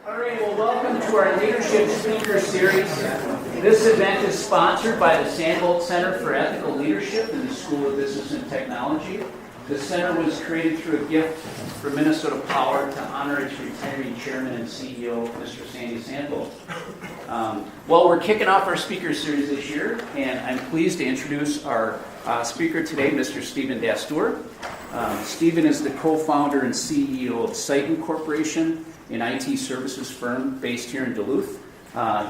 All right, well, welcome to our Leadership Speaker Series. This event is sponsored by the Sandbulte Center for Ethical Leadership in the School of Business and Technology. The center was created through a gift from Minnesota Power to honor its retiring chairman and CEO, Mr. Sandy Sandbulte. Well, we're kicking off our speaker series this year, and I'm pleased to introduce our speaker today, Mr. Citon Dastoor. Citon is the co-founder and CEO of Citon Corporation, an IT services firm based here in Duluth.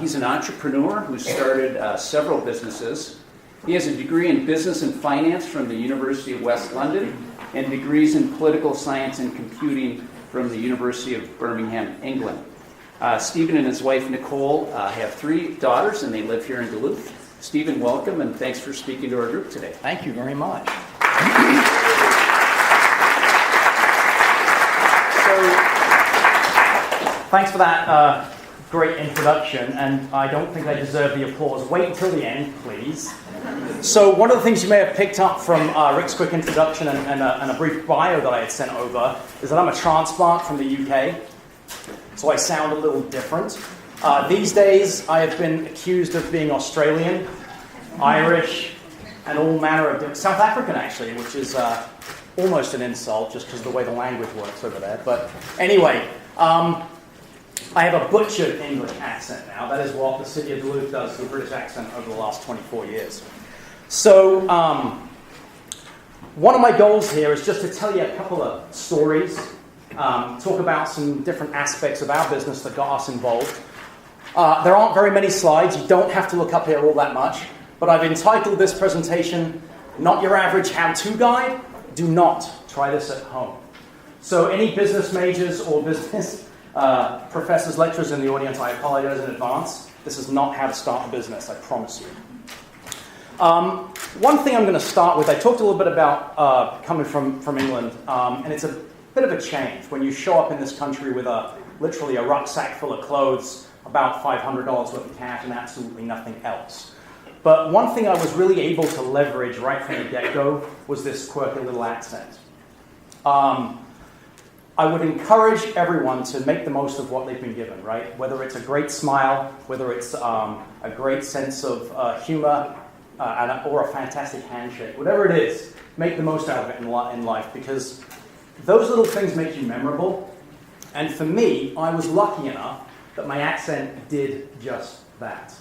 He's an entrepreneur who started several businesses. He has a degree in business and finance from the University of West London and degrees in political science and computing from the University of Birmingham, England. Citon and his wife Nicole have 3 daughters, and they live here in Duluth. Citon, welcome, and thanks for speaking to our group today. Thank you very much. Thanks for that great introduction, and I don't think I deserve the applause. Wait until the end, please. So one of the things you may have picked up from Rick's quick introduction and a brief bio that I had sent over is that I'm a transplant from the UK, so I sound a little different. These days, I have been accused of being Australian, Irish, and all manner of different... South African, actually, which is almost an insult just because of the way the language works over there. But anyway... I have a butchered English accent now. That is what the city of Duluth does to the British accent over the last 24 years. So, one of my goals here is just to tell you a couple of stories, talk about some different aspects of our business that got us involved. There aren't very many slides. You don't have to look up here all that much. But I've entitled this presentation, Not Your Average How-To Guide. Do not try this at home. So any business majors or business professors, lecturers in the audience, I apologize in advance. This is not how to start a business, I promise you. One thing I'm going to start with, I talked a little bit about coming from England, and it's a bit of a change when you show up in this country with literally a rucksack full of clothes, about $500 worth of cash, and absolutely nothing else. But one thing I was really able to leverage right from the get-go was this quirky little accent. I would encourage everyone to make the most of what they've been given, right? Whether it's a great smile, whether it's a great sense of humor, or a fantastic handshake. Whatever it is, make the most out of it in life, because those little things make you memorable. And for me, I was lucky enough that my accent did just that.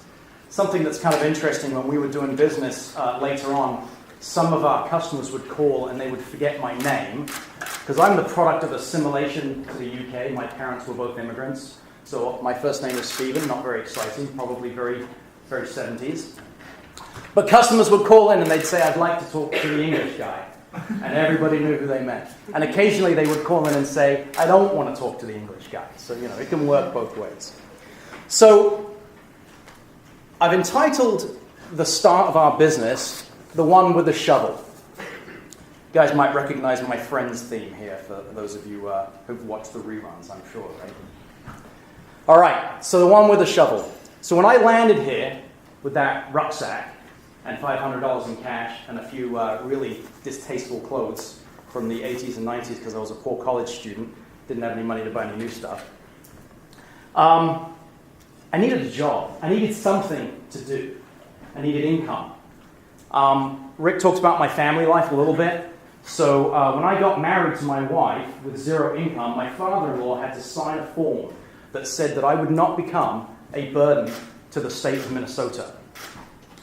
Something that's kind of interesting, when we were doing business later on, some of our customers would call and they would forget my name, because I'm the product of assimilation to the UK. My parents were both immigrants. So my first name is Stephen, not very exciting, probably very, very 70s. But customers would call in and they'd say, I'd like to talk to the English guy. And everybody knew who they meant. And occasionally they would call in and say, I don't want to talk to the English guy. So, it can work both ways. So I've entitled the start of our business, The One with the Shovel. You guys might recognize my Friends theme here for those of you who've watched the reruns, I'm sure, right? All right, so the one with the shovel. So when I landed here with that rucksack and $500 in cash and a few really distasteful clothes from the 80s and 90s because I was a poor college student, didn't have any money to buy any new stuff, I needed a job. I needed something to do. I needed income. Rick talked about my family life a little bit. So when I got married to my wife with 0 income, my father-in-law had to sign a form that said that I would not become a burden to the state of Minnesota.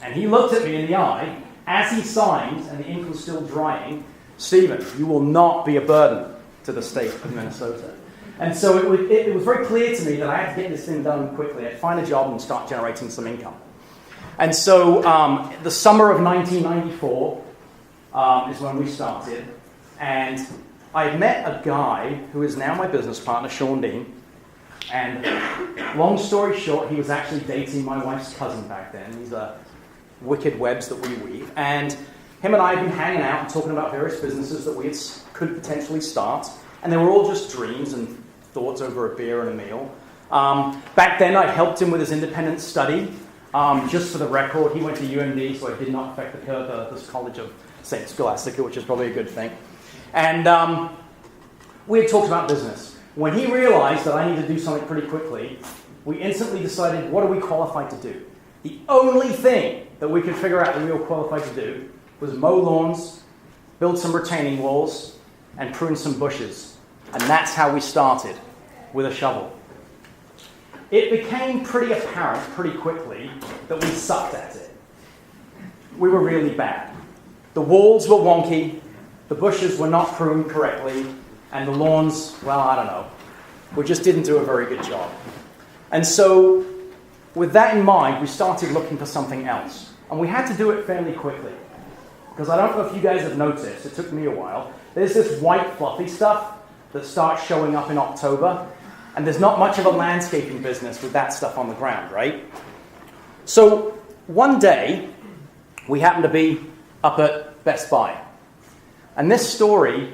And he looked at me in the eye as he signed, and the ink was still drying, Stephen, you will not be a burden to the state of Minnesota. And so it was very clear to me that I had to get this thing done quickly. I'd find a job and start generating some income. And so the summer of 1994 is when we started. And I met a guy who is now my business partner, Sean Dean. And long story short, he was actually dating my wife's cousin back then. These are wicked webs that we weave. And him and I had been hanging out and talking about various businesses that we could potentially start. And they were all just dreams and thoughts over a beer and a meal. Back then, I helped him with his independent study. Just for the record, he went to UMD, so I did not affect the College of St. Scholastica, which is probably a good thing. And we had talked about business. When he realized that I needed to do something pretty quickly, we instantly decided, what are we qualified to do? The only thing that we could figure out that we were qualified to do was mow lawns, build some retaining walls, and prune some bushes. And that's how we started, with a shovel. It became pretty apparent pretty quickly that we sucked at it. We were really bad. The walls were wonky, the bushes were not pruned correctly, and the lawns, well, I don't know. We just didn't do a very good job. And so, with that in mind, we started looking for something else. And we had to do it fairly quickly. Because I don't know if you guys have noticed, it took me a while, there's this white fluffy stuff that starts showing up in October, and there's not much of a landscaping business with that stuff on the ground, right? So one day, we happened to be up at Best Buy. And this story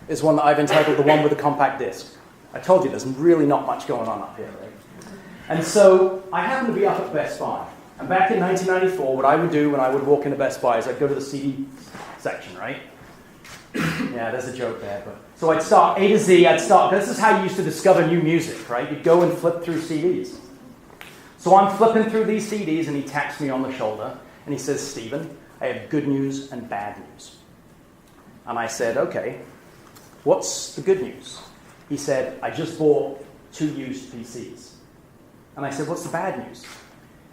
is one that I've entitled The One with the Compact Disc. I told you there's really not much going on up here, right? And so I happened to be up at Best Buy. And back in 1994, what I would do when I would walk into Best Buy is I'd go to the CD section, right? Yeah, there's a joke there. But so I'd start A to Z, this is how you used to discover new music, right? You'd go and flip through CDs. So I'm flipping through these CDs and he taps me on the shoulder and he says, Stephen, I have good news and bad news. And I said, okay, what's the good news? He said, I just bought 2 used PCs. And I said, what's the bad news?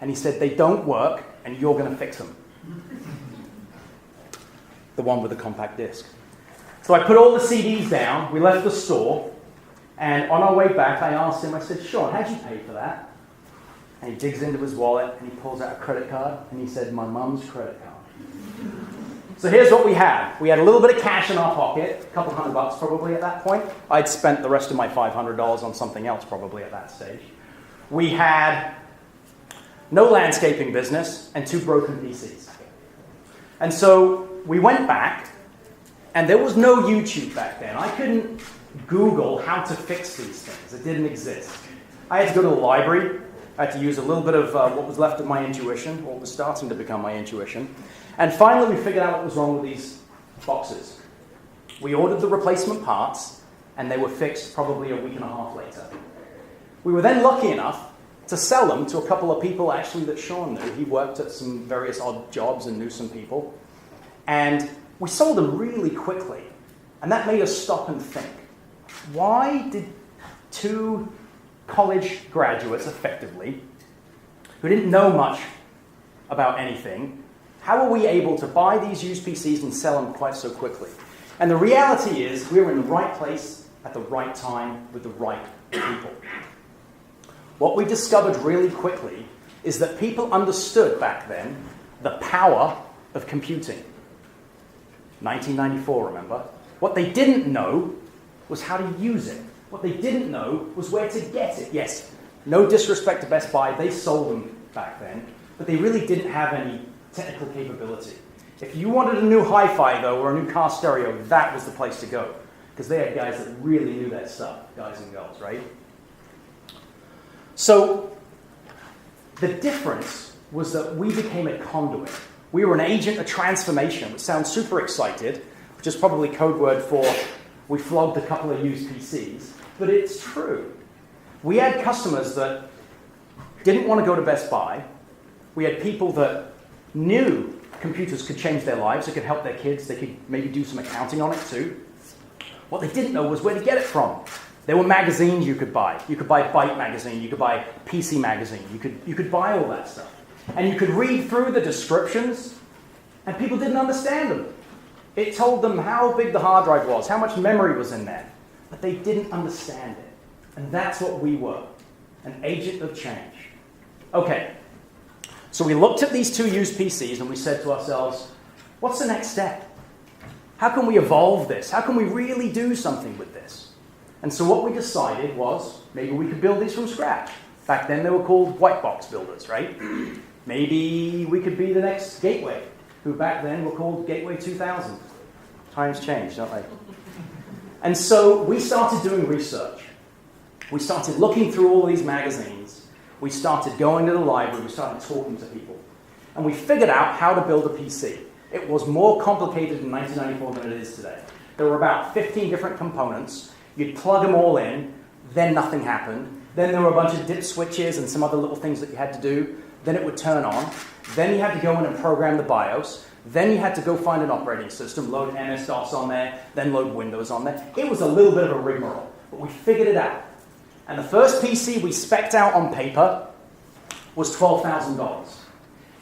And he said, they don't work and you're going to fix them. The one with the compact disc. So I put all the CDs down, we left the store, and on our way back I asked him, I said, Sean, how'd you pay for that? And he digs into his wallet and he pulls out a credit card and he said, my mum's credit card. So here's what we had. We had a little bit of cash in our pocket, a couple $100 probably at that point. I'd spent the rest of my $500 on something else probably at that stage. We had no landscaping business and 2 broken PCs. And so we went back, and there was no YouTube back then. I couldn't Google how to fix these things. It didn't exist. I had to go to the library. I had to use a little bit of what was left of my intuition, or what was starting to become my intuition. And finally, we figured out what was wrong with these boxes. We ordered the replacement parts, and they were fixed probably a week and a half later. We were then lucky enough to sell them to a couple of people actually that Sean knew. He worked at some various odd jobs and knew some people. And we sold them really quickly. And that made us stop and think. Why did 2 college graduates, effectively, who didn't know much about anything, how were we able to buy these used PCs and sell them quite so quickly? And the reality is we were in the right place at the right time with the right people. What we discovered really quickly is that people understood back then the power of computing. 1994, remember? What they didn't know was how to use it. What they didn't know was where to get it. Yes, no disrespect to Best Buy, they sold them back then, but they really didn't have any technical capability. If you wanted a new hi-fi, though, or a new car stereo, that was the place to go, because they had guys that really knew that stuff, guys and girls, right? So the difference was that we became a conduit. We were an agent of transformation, which sounds super excited, which is probably code word for we flogged a couple of used PCs, but it's true. We had customers that didn't want to go to Best Buy. We had people that knew computers could change their lives, it could help their kids, they could maybe do some accounting on it too. What they didn't know was where to get it from. There were magazines you could buy. You could buy Byte magazine, you could buy PC magazine, you could buy all that stuff. And you could read through the descriptions, and people didn't understand them. It told them how big the hard drive was, how much memory was in there, but they didn't understand it. And that's what we were, an agent of change. Okay, so we looked at these 2 used PCs and we said to ourselves, what's the next step? How can we evolve this? How can we really do something with this? And so what we decided was, maybe we could build these from scratch. Back then they were called white box builders, right? Maybe we could be the next Gateway, who back then were called Gateway 2000. Times change, don't they? And so we started doing research. We started looking through all these magazines. We started going to the library. We started talking to people. And we figured out how to build a PC. It was more complicated in 1994 than it is today. There were about 15 different components. You'd plug them all in, then nothing happened. Then there were a bunch of dip switches and some other little things that you had to do. Then it would turn on. Then you had to go in and program the BIOS. Then you had to go find an operating system, load MS-DOS on there, then load Windows on there. It was a little bit of a rigmarole, but we figured it out. And the first PC we spec'd out on paper was $12,000.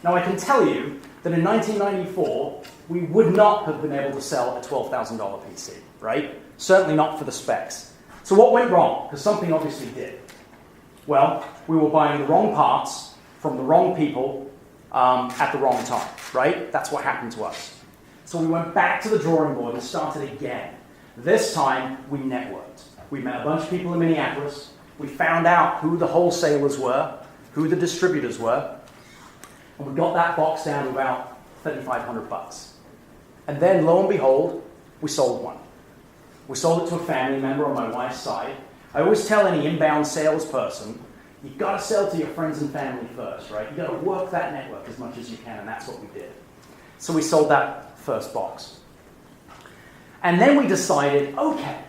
Now I can tell you that in 1994, we would not have been able to sell a $12,000 PC, right? Certainly not for the specs. So what went wrong? Because something obviously did. Well, we were buying the wrong parts from the wrong people at the wrong time, right? That's what happened to us. So we went back to the drawing board and started again. This time, we networked. We met a bunch of people in Minneapolis. We found out who the wholesalers were, who the distributors were, and we got that box down to about $3,500. And then, lo and behold, we sold one. We sold it to a family member on my wife's side. I always tell any inbound salesperson, you've got to sell to your friends and family first, right? You've got to work that network as much as you can, and that's what we did. So we sold that first box. And then we decided, okay,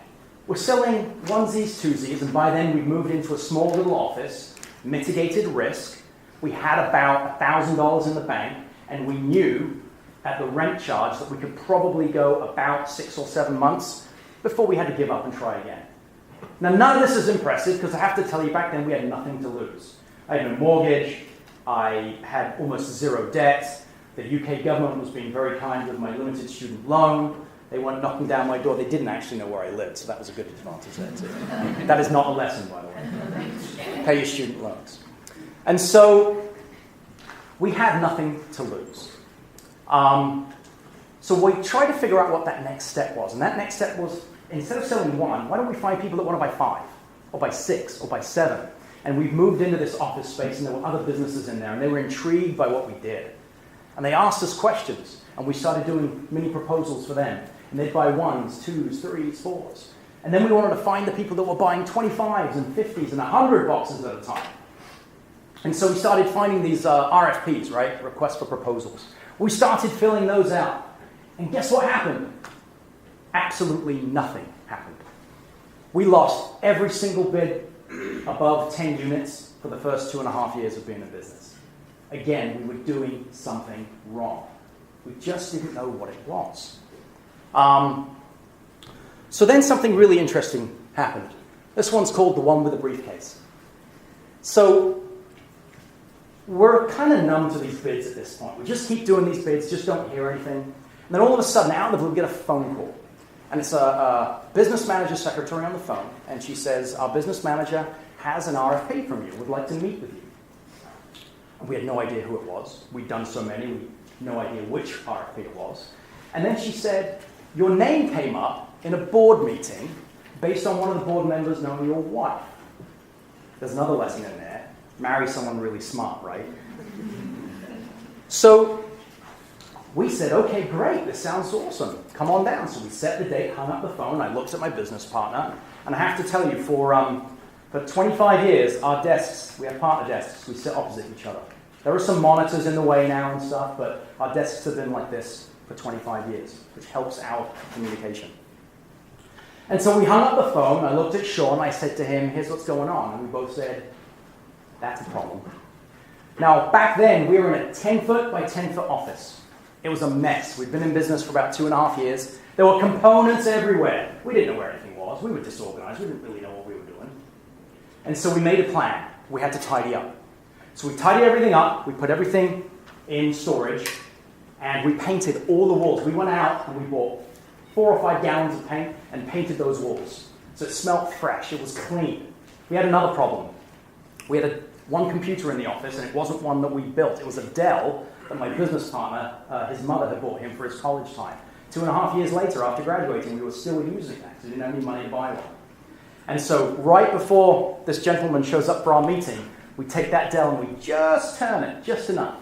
we're selling onesies, twosies, and by then we'd moved into a small little office, mitigated risk. We had about $1,000 in the bank, and we knew at the rent charge that we could probably go about 6 or 7 months before we had to give up and try again. Now, none of this is impressive because I have to tell you, back then we had nothing to lose. I had no mortgage. I had almost zero debt. The UK government was being very kind with my limited student loan. They weren't knocking down my door. They didn't actually know where I lived, so that was a good advantage there too. That is not a lesson, by the way. Pay your student loans. And so we had nothing to lose. So we tried to figure out what that next step was. And that next step was, instead of selling one, why don't we find people that want to buy 5, or buy 6, or buy 7? And we've moved into this office space, and there were other businesses in there, and they were intrigued by what we did. And they asked us questions, and we started doing mini proposals for them. And they'd buy 1s, 2s, 3s, 4s. And then we wanted to find the people that were buying 25s and 50s and 100 boxes at a time. And so we started finding these RFPs, right? Requests for proposals. We started filling those out. And guess what happened? Absolutely nothing happened. We lost every single bid above 10 units for the first 2.5 years of being in business. Again, we were doing something wrong. We just didn't know what it was. So then something really interesting happened. This one's called the one with the briefcase. So we're kind of numb to these bids at this point. We just keep doing these bids, just don't hear anything. And then all of a sudden, out of the blue, we get a phone call. And it's a business manager secretary on the phone. And she says, our business manager has an RFP from you. Would like to meet with you. And we had no idea who it was. We'd done so many, we had no idea which RFP it was. And then she said, your name came up in a board meeting based on one of the board members knowing your wife. There's another lesson in there. Marry someone really smart, right? So we said, okay, great, this sounds awesome. Come on down. So we set the date, hung up the phone. I looked at my business partner. And I have to tell you, for 25 years, our desks, we have partner desks, we sit opposite each other. There are some monitors in the way now and stuff, but our desks have been like this for 25 years, which helps our communication. And so we hung up the phone. I looked at Sean. I said to him, here's what's going on. And we both said, that's a problem. Now, back then, we were in a 10-foot by 10-foot office. It was a mess. We'd been in business for about 2.5 years. There were components everywhere. We didn't know where anything was. We were disorganized. We didn't really know what we were doing. And so we made a plan. We had to tidy up. So we tidied everything up. We put everything in storage. And we painted all the walls. We went out and we bought 4 or 5 gallons of paint and painted those walls. So it smelled fresh. It was clean. We had another problem. We had one computer in the office, and it wasn't one that we built. It was a Dell that my business partner, his mother, had bought him for his college time. 2.5 years later, after graduating, we were still using that because we didn't have any money to buy one. And so right before this gentleman shows up for our meeting, we take that Dell and we just turn it, just enough,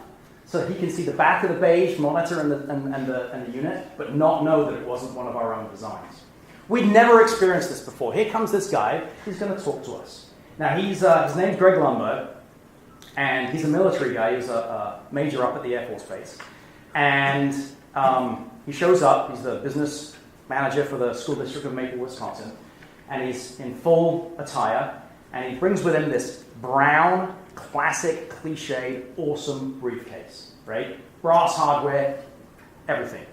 so that he can see the back of the beige monitor and the unit, but not know that it wasn't one of our own designs. We'd never experienced this before. Here comes this guy. He's going to talk to us. Now, his name's Greg Lundberg, and he's a military guy. He was a major up at the Air Force Base. And he shows up. He's the business manager for the school district of Maple, Wisconsin. and he's in full attire, and he brings with him this brown, classic, cliche, awesome briefcase, right? Brass hardware, everything.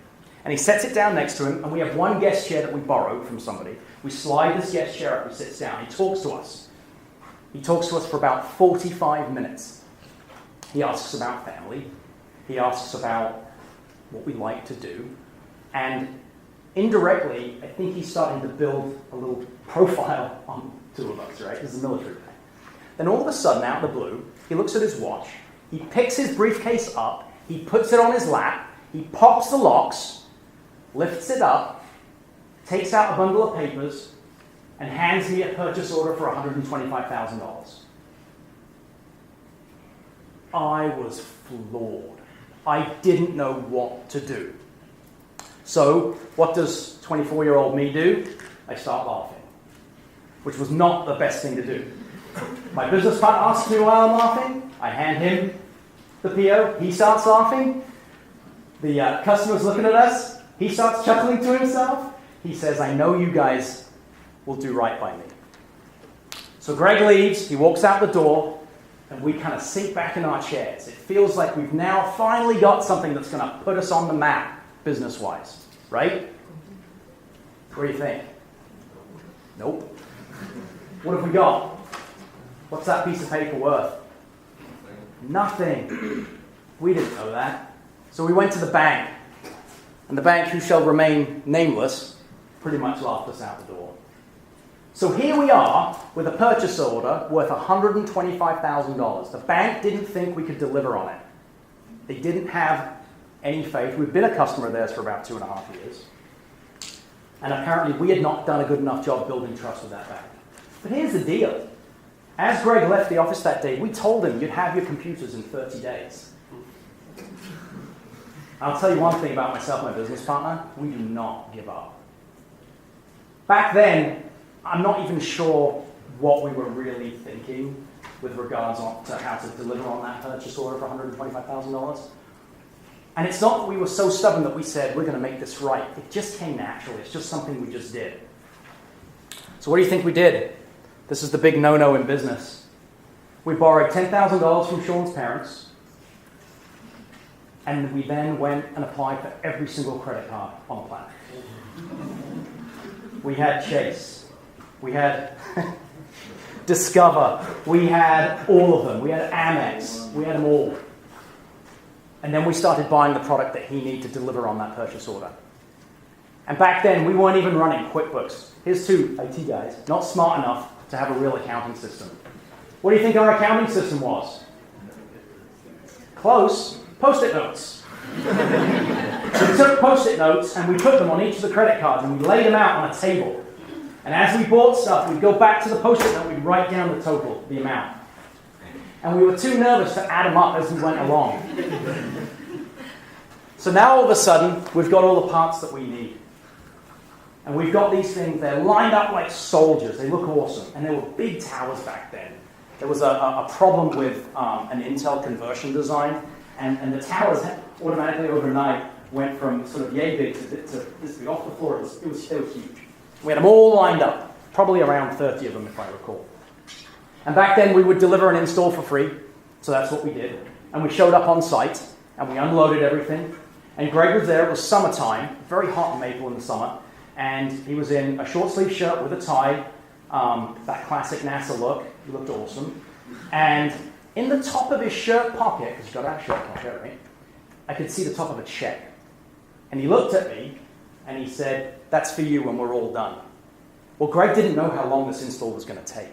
And he sets it down next to him, and we have one guest chair that we borrowed from somebody. We slide this guest chair up, he sits down, he talks to us. He talks to us for about 45 minutes. He asks about family. He asks about what we like to do. And indirectly, I think he's starting to build a little profile on two of us, right? This is a military thing. Then all of a sudden, out of the blue, he looks at his watch. He picks his briefcase up. He puts it on his lap. He pops the locks, lifts it up, takes out a bundle of papers, and hands me a purchase order for $125,000. I was floored. I didn't know what to do. So, what does 24-year-old me do? I start laughing, which was not the best thing to do. My business partner asks me why I'm laughing. I hand him the PO. He starts laughing. The customer's looking at us. He starts chuckling to himself. He says, I know you guys will do right by me. So Greg leaves, he walks out the door, and we kind of sink back in our chairs. It feels like we've now finally got something that's going to put us on the map, business-wise, right? What do you think? Nope. What have we got? What's that piece of paper worth? Nothing. We didn't know that. So we went to the bank, and the bank, who shall remain nameless, pretty much laughed us out the door. So here we are with a purchase order worth $125,000. The bank didn't think we could deliver on it. They didn't have any faith. We've been a customer of theirs for about 2.5 years. And apparently we had not done a good enough job building trust with that bank. But here's the deal. As Greg left the office that day, we told him you'd have your computers in 30 days. I'll tell you one thing about myself and my business partner. We do not give up. Back then, I'm not even sure what we were really thinking with regards to how to deliver on that purchase order for $125,000. And it's not that we were so stubborn that we said, we're going to make this right. It just came naturally. It's just something we just did. So what do you think we did? This is the big no-no in business. We borrowed $10,000 from Sean's parents, and we then went and applied for every single credit card on the planet. We had Chase. We had Discover. We had all of them. We had Amex. We had them all. And then we started buying the product that he needed to deliver on that purchase order. And back then, we weren't even running QuickBooks. Here's two IT guys, not smart enough to have a real accounting system. What do you think our accounting system was? Close. Post-it notes. So we took Post-it notes and we put them on each of the credit cards and we laid them out on a table. And as we bought stuff, we'd go back to the Post-it note, we'd write down the total, the amount. And we were too nervous to add them up as we went along. So now all of a sudden, we've got all the parts that we need. And we've got these things, they're lined up like soldiers, they look awesome. And there were big towers back then. There was a problem with an Intel conversion design, and the towers automatically overnight went from sort of yay big to this big off the floor. It was huge. We had them all lined up, probably around 30 of them if I recall. And back then we would deliver an install for free, so that's what we did. And we showed up on site, and we unloaded everything. And Greg was there, it was summertime, very hot in Maple in the summer, and he was in a short sleeve shirt with a tie, that classic NASA look. He looked awesome. And in the top of his shirt pocket, because you've got to have a shirt pocket, right? I could see the top of a check. And he looked at me, and he said, that's for you when we're all done. Well, Greg didn't know how long this install was going to take.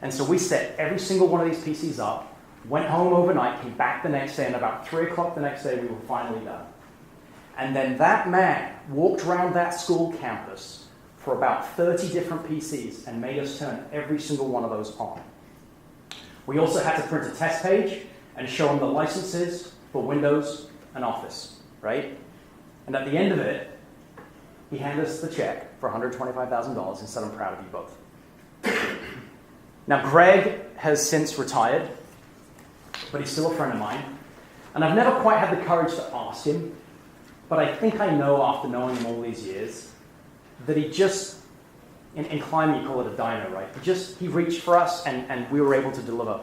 And so we set every single one of these PCs up, went home overnight, came back the next day, and about 3 o'clock the next day, we were finally done. And then that man walked around that school campus for about 30 different PCs and made us turn every single one of those on. We also had to print a test page and show them the licenses for Windows and Office, right? And at the end of it, he handed us the check for $125,000 and said, I'm proud of you both. Now, Greg has since retired, but he's still a friend of mine. And I've never quite had the courage to ask him, but I think I know after knowing him all these years that he just in climbing, you call it a dino, right? He reached for us, and we were able to deliver.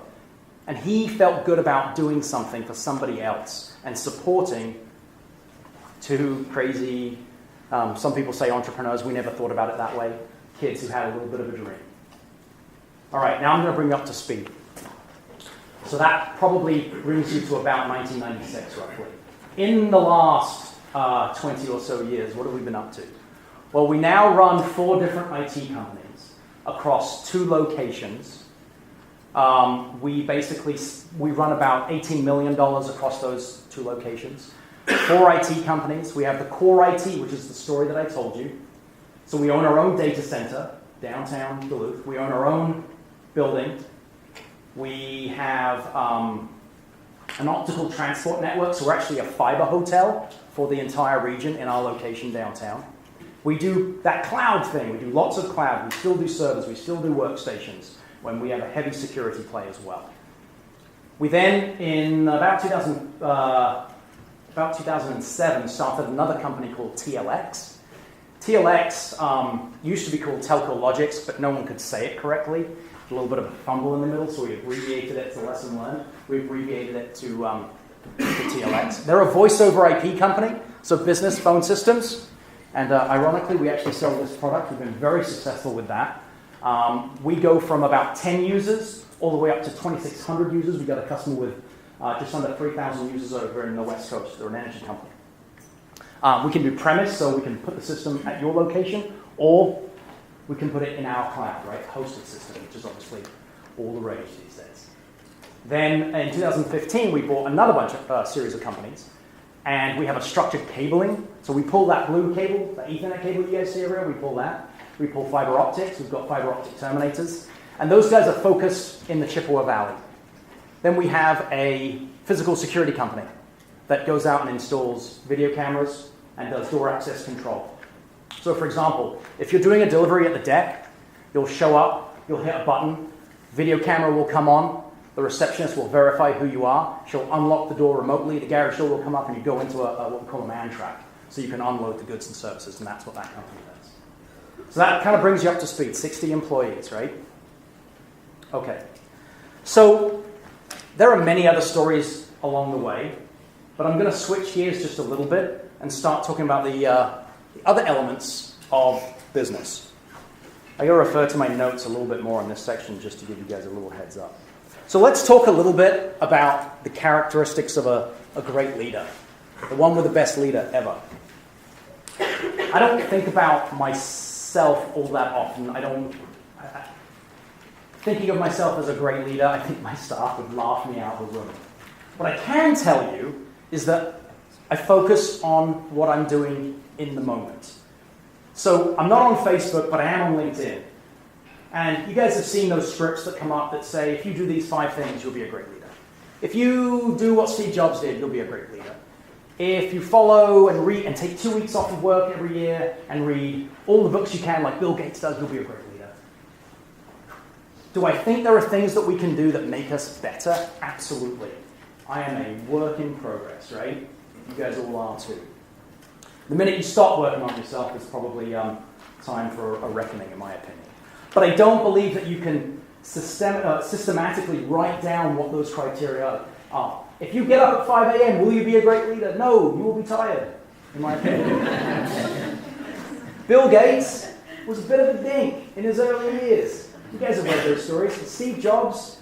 And he felt good about doing something for somebody else and supporting two crazy, some people say entrepreneurs, we never thought about it that way, kids who had a little bit of a dream. All right, now I'm going to bring you up to speed. So that probably brings you to about 1996, roughly. In the last 20 or so years, what have we been up to? Well, we now run 4 different IT companies across 2 locations. We run about $18 million across those 2 locations. 4 IT companies. We have the core IT, which is the story that I told you. So we own our own data center, downtown Duluth. We own our own building. We have an optical transport network, so we're actually a fiber hotel for the entire region in our location downtown. We do that cloud thing. We do lots of cloud. We still do servers. We still do workstations when we have a heavy security play as well. We then, in about 2007, started another company called TLX. TLX used to be called Telco Logics, but no one could say it correctly. A little bit of a fumble in the middle, so we abbreviated it to lesson learned. We abbreviated it to TLX. They're a voice over IP company, so business phone systems. And ironically, we actually sell this product. We've been very successful with that. We go from about 10 users all the way up to 2,600 users. We've got a customer with just under 3,000 users over in the West Coast. They're an energy company. We can do premise, so we can put the system at your location, or we can put it in our cloud, right? Hosted system, which is obviously all the rage these days. Then in 2015, we bought another series of companies, and we have a structured cabling. So we pull that blue cable, the Ethernet cable you guys see over here, we pull that. We pull fiber optics. We've got fiber optic terminators. And those guys are focused in the Chippewa Valley. Then we have a physical security company that goes out and installs video cameras and does door access control. So for example, if you're doing a delivery at the deck, you'll show up, you'll hit a button, video camera will come on, the receptionist will verify who you are, she'll unlock the door remotely, the garage door will come up, and you go into what we call a man track, so you can unload the goods and services, and that's what that company does. So that kind of brings you up to speed, 60 employees, right? Okay. So there are many other stories along the way, but I'm going to switch gears just a little bit and start talking about the other elements of business. I got to refer to my notes a little bit more in this section just to give you guys a little heads up. So let's talk a little bit about the characteristics of a great leader, the one with the best leader ever. I don't think about myself all that often. Thinking of myself as a great leader, I think my staff would laugh me out of the room. What I can tell you is that I focus on what I'm doing in the moment. So I'm not on Facebook, but I am on LinkedIn. And you guys have seen those scripts that come up that say, if you do these 5 things, you'll be a great leader. If you do what Steve Jobs did, you'll be a great leader. If you follow and read and take 2 weeks off of work every year and read all the books you can, like Bill Gates does, you'll be a great leader. Do I think there are things that we can do that make us better? Absolutely. I am a work in progress, right? You guys all are too. The minute you stop working on yourself, it's probably time for a reckoning, in my opinion. But I don't believe that you can systematically write down what those criteria are. If you get up at 5 a.m., will you be a great leader? No, you will be tired, in my opinion. Bill Gates was a bit of a dink in his early years. You guys have read those stories. Steve Jobs,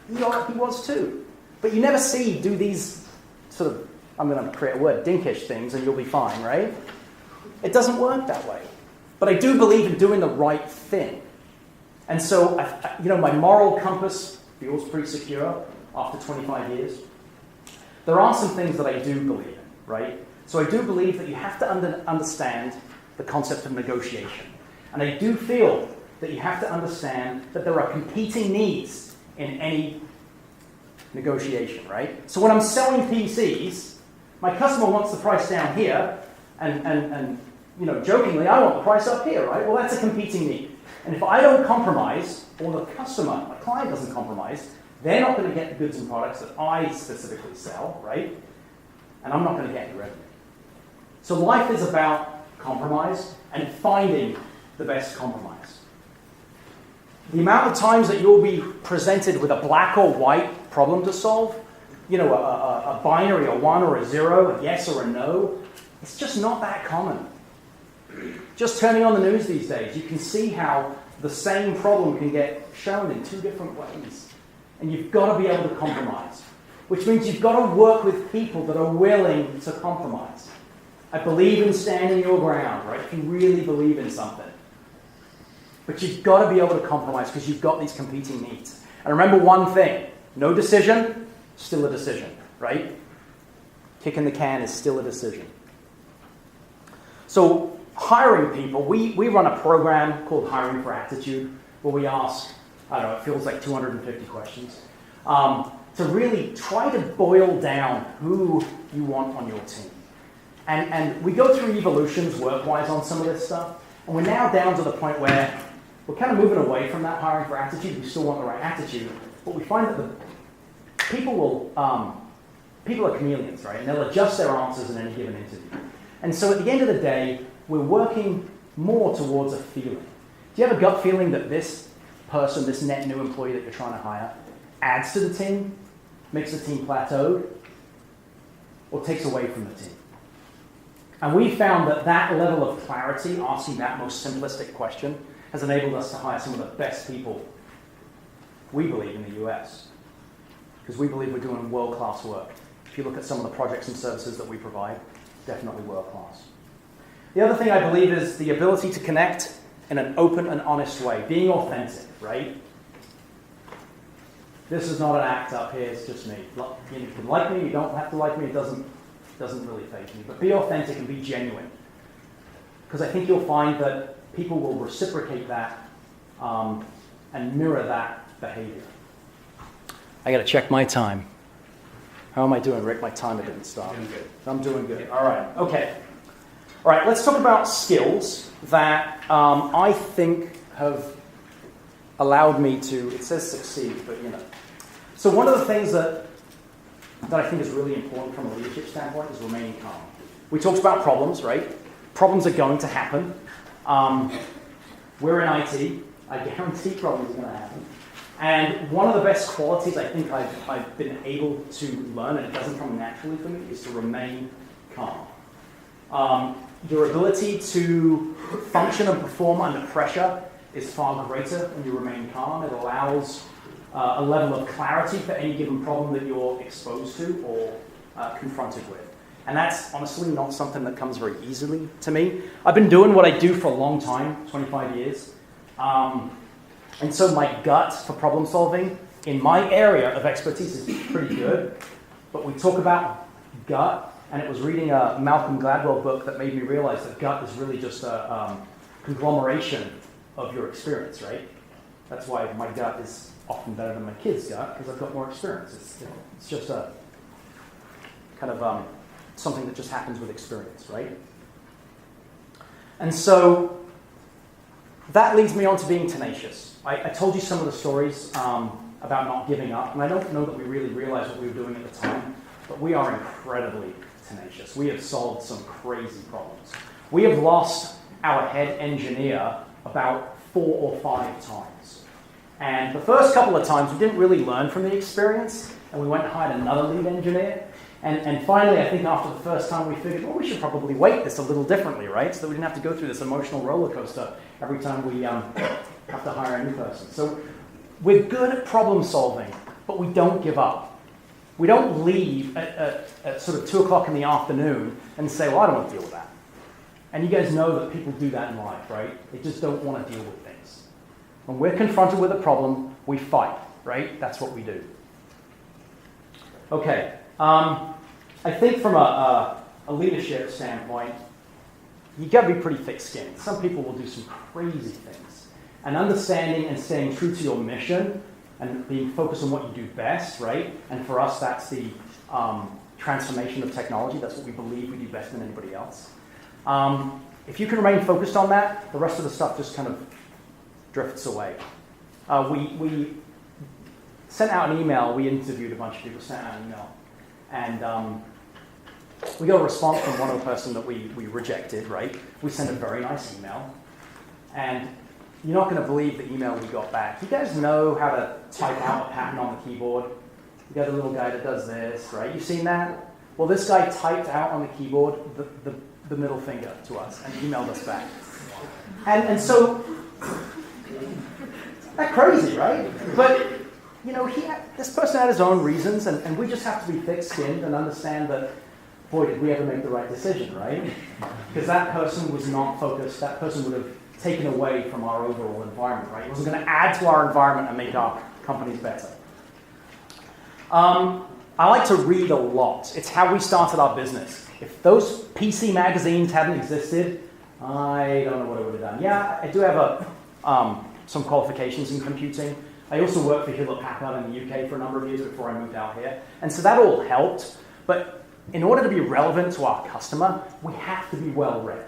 he was too. But you never see do these sort of, I'm going to create a word, dinkish things, and you'll be fine, right? It doesn't work that way. But I do believe in doing the right thing. And so, my moral compass feels pretty secure after 25 years. There are some things that I do believe in, right? So I do believe that you have to understand the concept of negotiation. And I do feel that you have to understand that there are competing needs in any negotiation, right? So when I'm selling PCs, my customer wants the price down here, and jokingly, I want the price up here, right? Well, that's a competing need. And if I don't compromise, or the customer, my client doesn't compromise, they're not going to get the goods and products that I specifically sell, right? And I'm not going to get the revenue. So life is about compromise and finding the best compromise. The amount of times that you'll be presented with a black or white problem to solve, a binary, a 1 or a 0, a yes or a no, it's just not that common. Just turning on the news these days, you can see how the same problem can get shown in 2 different ways. And you've got to be able to compromise, which means you've got to work with people that are willing to compromise. I believe in standing your ground, right? If you really believe in something. But you've got to be able to compromise because you've got these competing needs. And remember one thing, no decision, still a decision, right? Kicking the can is still a decision. So hiring people, we run a program called Hiring for Attitude, where we ask, I don't know, it feels like 250 questions, to really try to boil down who you want on your team. And we go through evolutions work-wise on some of this stuff, and we're now down to the point where we're kind of moving away from that hiring for attitude. We still want the right attitude, but we find that people are chameleons, right? And they'll adjust their answers in any given interview. And so at the end of the day, we're working more towards a feeling. Do you have a gut feeling that this person, this net new employee that you're trying to hire, adds to the team, makes the team plateaued, or takes away from the team? And we found that level of clarity, asking that most simplistic question, has enabled us to hire some of the best people, we believe, in the US. Because we believe we're doing world-class work. If you look at some of the projects and services that we provide, definitely world-class. The other thing I believe is the ability to connect in an open and honest way, being authentic, right? This is not an act up here, it's just me. You can like me, you don't have to like me, it doesn't really faze me. But be authentic and be genuine. Because I think you'll find that people will reciprocate that and mirror that behavior. I got to check my time. How am I doing, Rick? My timer didn't stop. Doing good. I'm doing good. All right. Okay. All right. Let's talk about skills that I think have allowed me to. It says succeed, but So one of the things that I think is really important from a leadership standpoint is remaining calm. We talked about problems, right? Problems are going to happen. We're in IT. I guarantee problems are going to happen. And one of the best qualities I think I've been able to learn, and it doesn't come naturally for me, is to remain calm. Your ability to function and perform under pressure is far greater when you remain calm. It allows a level of clarity for any given problem that you're exposed to or confronted with. And that's honestly not something that comes very easily to me. I've been doing what I do for a long time, 25 years. And so my gut for problem solving in my area of expertise is pretty good. But we talk about gut, and it was reading a Malcolm Gladwell book that made me realize that gut is really just a conglomeration of your experience, right? That's why my gut is often better than my kid's gut, because I've got more experience. It's just a kind of something that just happens with experience, right? And so that leads me on to being tenacious. I told you some of the stories about not giving up, and I don't know that we really realized what we were doing at the time, but we are incredibly tenacious. We have solved some crazy problems. We have lost our head engineer about 4 or 5 times. And the first couple of times, we didn't really learn from the experience, and we went and hired another lead engineer. And finally, I think after the first time, we figured, well, we should probably weight this a little differently, right? So that we didn't have to go through this emotional roller coaster every time we have to hire a new person. So we're good at problem solving, but we don't give up. We don't leave at sort of 2 o'clock in the afternoon and say, well, I don't want to deal with that. And you guys know that people do that in life, right? They just don't want to deal with things. When we're confronted with a problem, we fight, right? That's what we do. Okay. I think from a leadership standpoint, you've got to be pretty thick-skinned. Some people will do some crazy things. And understanding and staying true to your mission and being focused on what you do best, right? And for us, that's the transformation of technology. That's what we believe we do best than anybody else. If you can remain focused on that, the rest of the stuff just kind of drifts away. We sent out an email. We interviewed a bunch of people, sent out an email. And we got a response from one of the person that we rejected, right? We sent a very nice email. And You're not going to believe the email we got back. You guys know how to type out a pattern on the keyboard? You got a little guy that does this, right? You've seen that? Well, this guy typed out on the keyboard the middle finger to us and emailed us back. And so, that's crazy, right? But, you know, this person had his own reasons, and we just have to be thick-skinned and understand that, boy, did we ever make the right decision, right? Because that person was not focused. That person would have taken away from our overall environment, right? It wasn't going to add to our environment and make our companies better. I like to read a lot. It's how we started our business. If those PC magazines hadn't existed, I don't know what I would have done. Yeah, I do have some qualifications in computing. I also worked for Hewlett Packard in the UK for a number of years before I moved out here. And so that all helped. But in order to be relevant to our customer, we have to be well read.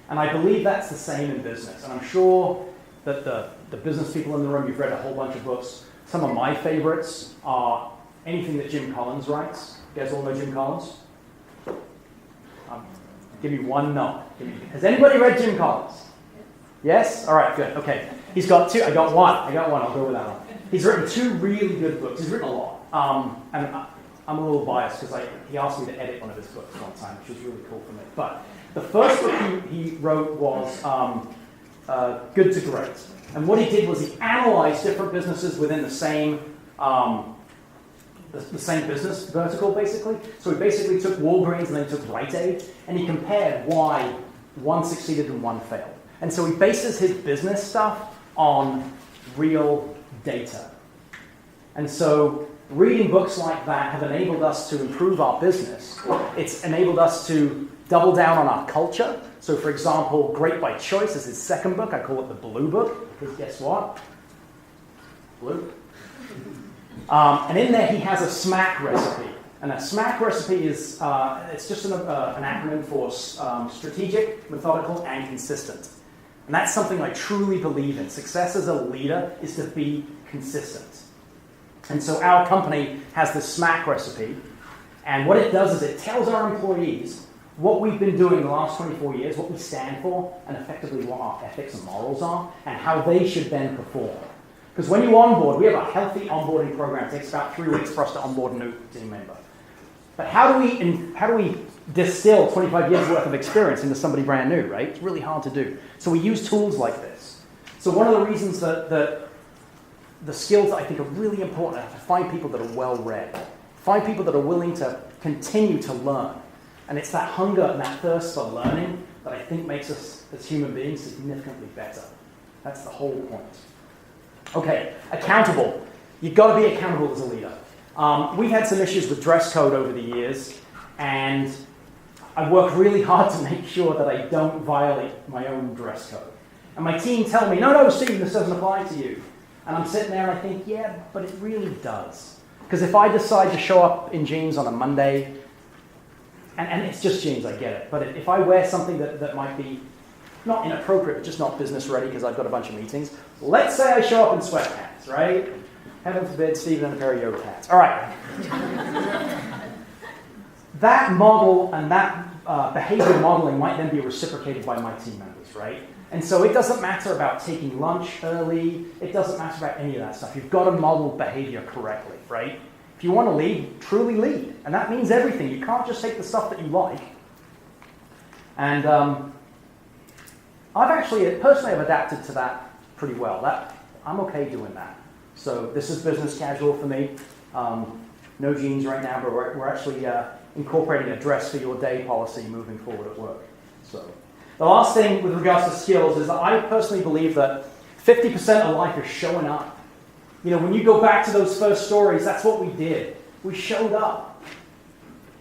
And I believe that's the same in business. And I'm sure that the business people in the room, you've read a whole bunch of books. Some of my favorites are anything that Jim Collins writes. You guys all know Jim Collins? Give me one no. Has anybody read Jim Collins? Yes? All right, good. Okay. He's got two. I got one. I'll go with that one. He's written two really good books. He's written a lot. And I'm a little biased because he asked me to edit one of his books one time, which was really cool for me. But the first book he wrote was Good to Great. And what he did was he analyzed different businesses within the same business vertical, basically. So he basically took Walgreens and then took Rite Aid, and he compared why one succeeded and one failed. And so he bases his business stuff on real data. And so reading books like that have enabled us to improve our business. It's enabled us to double down on our culture. So for example, Great by Choice is his second book. I call it the Blue Book, because guess what? Blue. And in there he has a SMAC recipe. And a SMAC recipe is, it's just an acronym for strategic, methodical, and consistent. And that's something I truly believe in. Success as a leader is to be consistent. And so our company has this SMAC recipe. And what it does is it tells our employees what we've been doing the last 24 years, what we stand for, and effectively what our ethics and morals are, and how they should then perform. Because when you onboard, we have a healthy onboarding program. It takes about 3 weeks for us to onboard a new team member. But how do we distill 25 years worth of experience into somebody brand new, right? It's really hard to do. So we use tools like this. So one of the reasons that the skills that I think are really important are to find people that are well read. Find people that are willing to continue to learn. And it's that hunger and that thirst for learning that I think makes us as human beings significantly better. That's the whole point. Okay, accountable. You've got to be accountable as a leader. We've had some issues with dress code over the years, and I work really hard to make sure that I don't violate my own dress code. And my team tell me, no, Steve, this doesn't apply to you. And I'm sitting there and I think, yeah, but it really does. Because if I decide to show up in jeans on a Monday, and it's just jeans, I get it, but if I wear something that might be not inappropriate, but just not business ready because I've got a bunch of meetings, let's say I show up in sweatpants, right? Heaven forbid, Stephen in a pair of yoga pants. All right. That model and that behavior modeling might then be reciprocated by my team members, right? And so it doesn't matter about taking lunch early. It doesn't matter about any of that stuff. You've got to model behavior correctly, right? If you want to lead, truly lead. And that means everything. You can't just take the stuff that you like. And personally, I've adapted to that pretty well. I'm okay doing that. So this is business casual for me. No jeans right now, but we're actually incorporating a dress for your day policy moving forward at work. So the last thing with regards to skills is that I personally believe that 50% of life is showing up. You know, when you go back to those first stories, that's what we did. We showed up.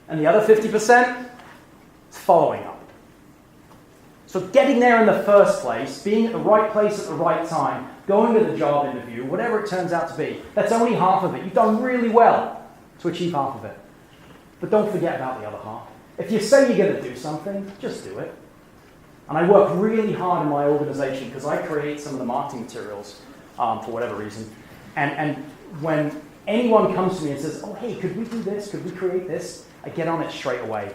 And the other 50% is following up. So getting there in the first place, being at the right place at the right time, going to the job interview, whatever it turns out to be, that's only half of it. You've done really well to achieve half of it. But don't forget about the other half. If you say you're going to do something, just do it. And I work really hard in my organization because I create some of the marketing materials for whatever reason. And when anyone comes to me and says, oh, hey, could we do this? Could we create this? I get on it straight away.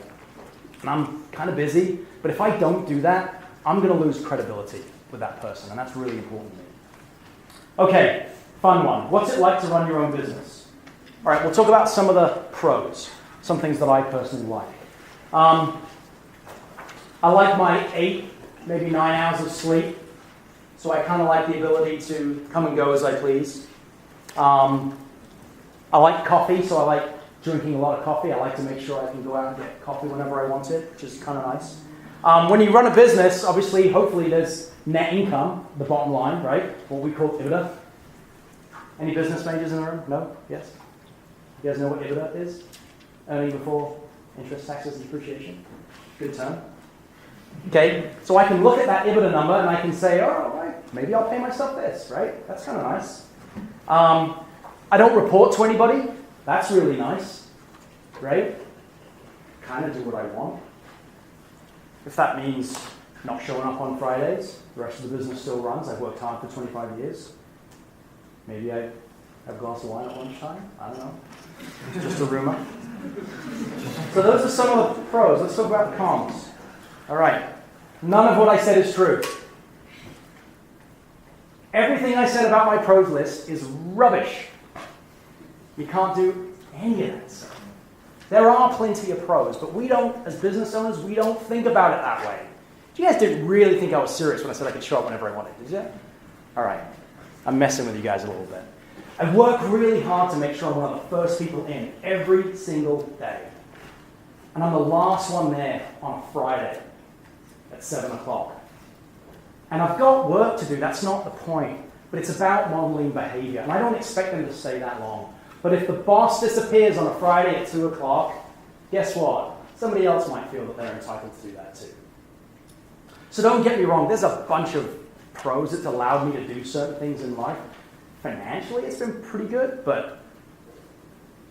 And I'm kind of busy, but if I don't do that, I'm going to lose credibility. with that person, and that's really important to me. Okay, fun one. What's it like to run your own business? All right, we'll talk about some of the pros, some things that I personally like. I like my 8, maybe 9 hours of sleep, so I kind of like the ability to come and go as I please. I like coffee, so I like drinking a lot of coffee. I like to make sure I can go out and get coffee whenever I want it, which is kind of nice. When you run a business, obviously, hopefully there's net income, the bottom line, right? What we call EBITDA. Any business majors in the room? No? Yes? You guys know what EBITDA is? Earning before interest, taxes, and depreciation. Good term. Okay, so I can look at that EBITDA number and I can say, oh, right, maybe I'll pay myself this, right? That's kind of nice. I don't report to anybody. That's really nice, right? Kind of do what I want. If that means not showing up on Fridays, the rest of the business still runs. I've worked hard for 25 years. Maybe I have a glass of wine at lunchtime. I don't know. Just a rumor. So those are some of the pros. Let's talk about the cons. All right. None of what I said is true. Everything I said about my pros list is rubbish. You can't do any of that stuff. There are plenty of pros, but we don't, as business owners, we don't think about it that way. You guys didn't really think I was serious when I said I could show up whenever I wanted, did you? All right. I'm messing with you guys a little bit. I work really hard to make sure I'm one of the first people in every single day. And I'm the last one there on a Friday at 7 o'clock. And I've got work to do, that's not the point. But it's about modeling behavior. And I don't expect them to stay that long. But if the boss disappears on a Friday at 2 o'clock, guess what? Somebody else might feel that they're entitled to do that too. So don't get me wrong, there's a bunch of pros that's allowed me to do certain things in life. Financially, it's been pretty good, but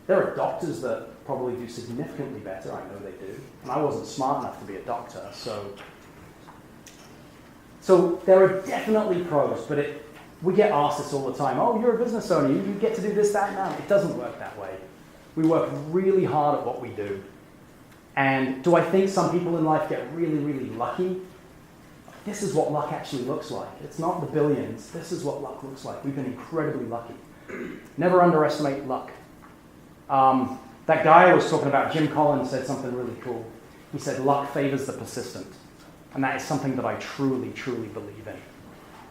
there are doctors that probably do significantly better. I know they do. And I wasn't smart enough to be a doctor, so there are definitely pros, but we get asked this all the time. Oh, you're a business owner. You get to do this, that, and that. It doesn't work that way. We work really hard at what we do. And do I think some people in life get really, really lucky? This is what luck actually looks like. It's not the billions. This is what luck looks like. We've been incredibly lucky. Never underestimate luck. That guy I was talking about, Jim Collins, said something really cool. He said, luck favors the persistent. And that is something that I truly, truly believe in.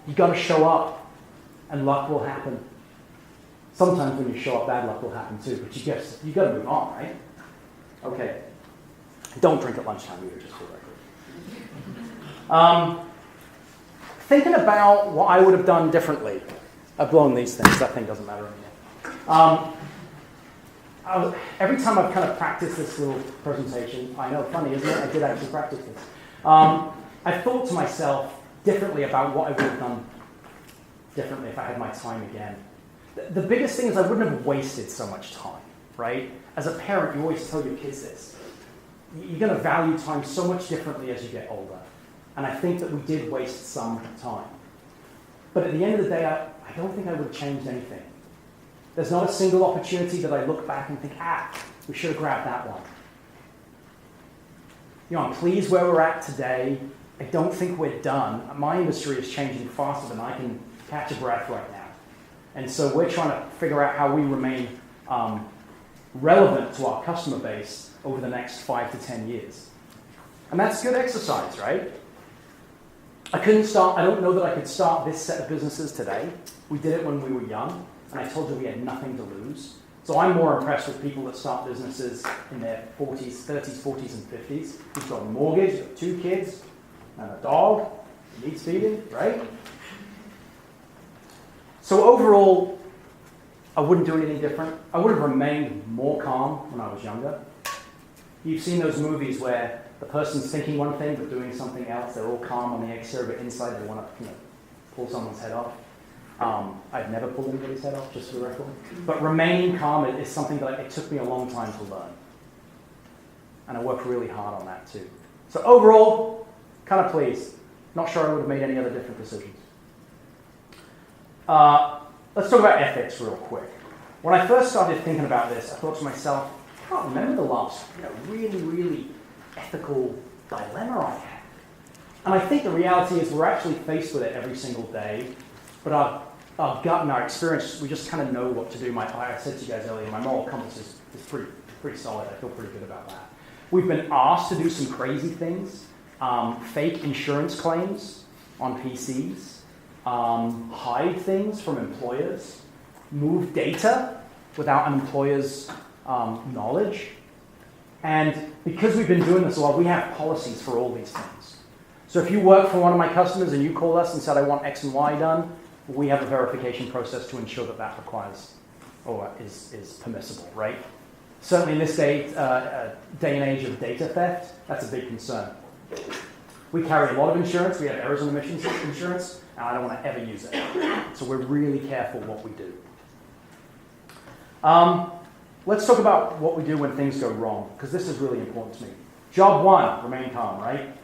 You've got to show up, and luck will happen. Sometimes when you show up, bad luck will happen too, but you've got to move on, right? Okay. Don't drink at lunchtime either, just for the record. Thinking about what I would have done differently. I've blown these things. That thing doesn't matter anymore. Every time I've kind of practiced this little presentation, I know, funny, isn't it? I did actually practice this. I thought to myself differently about what I would have done differently if I had my time again. The biggest thing is I wouldn't have wasted so much time, right? As a parent, you always tell your kids this. You're going to value time so much differently as you get older. And I think that we did waste some time. But at the end of the day, I don't think I would have changed anything. There's not a single opportunity that I look back and think, we should have grabbed that one. I'm pleased where we're at today. I don't think we're done. My industry is changing faster than I can catch a breath right now. And so we're trying to figure out how we remain relevant to our customer base over the next 5 to 10 years. And that's good exercise, right? I don't know that I could start this set of businesses today. We did it when we were young, and I told you we had nothing to lose. So I'm more impressed with people that start businesses in their 40s, 30s, 40s, and 50s, who've got a mortgage, got 2 kids, and a dog, needs feeding, right? So overall, I wouldn't do anything different. I would have remained more calm when I was younger. You've seen those movies where the person's thinking one thing but doing something else. They're all calm on the exterior, but inside they want to pull someone's head off. I've never pulled anybody's head off, just for the record. But remaining calm is something that it took me a long time to learn. And I worked really hard on that too. So overall, kind of pleased. Not sure I would have made any other different decisions. Let's talk about ethics real quick. When I first started thinking about this, I thought to myself, I can't remember the last really, really ethical dilemma I had. And I think the reality is we're actually faced with it every single day, but our gut and our experience, we just kind of know what to do. I said to you guys earlier, my moral compass is pretty solid. I feel pretty good about that. We've been asked to do some crazy things, fake insurance claims on PCs, hide things from employers, move data without an employer's knowledge. And because we've been doing this a lot, we have policies for all these things. So if you work for one of my customers and you call us and said, I want X and Y done, we have a verification process to ensure that that requires or is permissible, right? Certainly in this day and age of data theft, that's a big concern. We carry a lot of insurance. We have errors and omissions insurance, and I don't want to ever use it. So we're really careful what we do. Let's talk about what we do when things go wrong, because this is really important to me. Job one, remain calm, right?